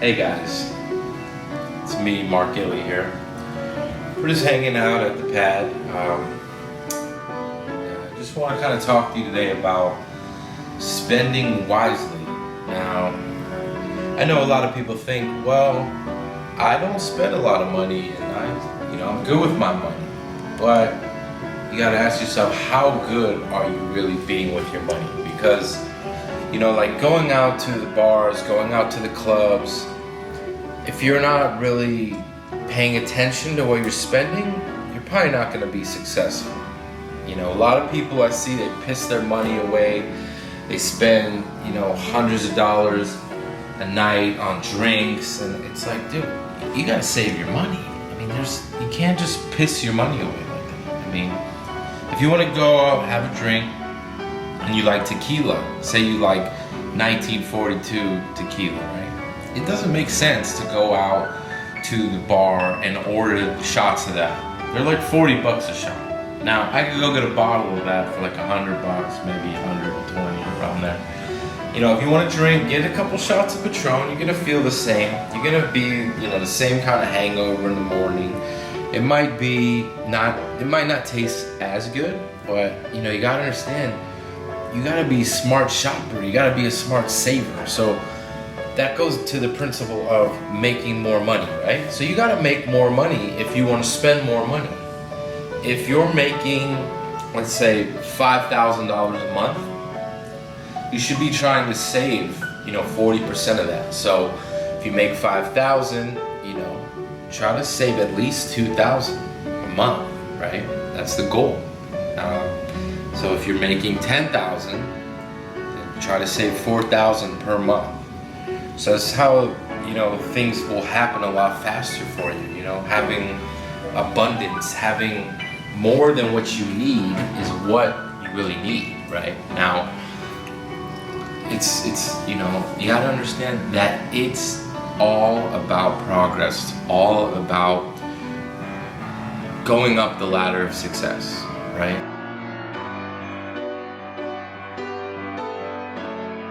Hey guys, it's me, Marc Illy here. We're just hanging out at the pad. I just want to kind of talk to you today about spending wisely. Now, I know a lot of people think, well, I don't spend a lot of money and I'm good with my money. But you gotta ask yourself, how good are you really being with your money? Because like going out to the bars, going out to the clubs, if you're not really paying attention to what you're spending, you're probably not going to be successful. A lot of people I see, they piss their money away. They spend, hundreds of dollars a night on drinks, and it's like, dude, you got to save your money. You can't just piss your money away like that. If you want to go out, have a drink, and you like tequila, say you like 1942 tequila, right? It doesn't make sense to go out to the bar and order shots of that. They're like 40 bucks a shot. Now, I could go get a bottle of that for like 100 bucks, maybe 120, around there. If you want to drink, get a couple shots of Patron, you're gonna feel the same. You're gonna be, the same kind of hangover in the morning. It might not taste as good, but you gotta understand, you gotta be a smart shopper, you gotta be a smart saver. So that goes to the principle of making more money, right? So you gotta make more money if you wanna spend more money. If you're making, let's say, $5,000 a month, you should be trying to save, 40% of that. So if you make $5,000, try to save at least $2,000 a month, right? That's the goal. So if you're making $10,000, then try to save $4,000 per month. So that's how, things will happen a lot faster for you. Having abundance, having more than what you need is what you really need, right? Now, it's you gotta understand that it's all about progress. It's all about going up the ladder of success, right?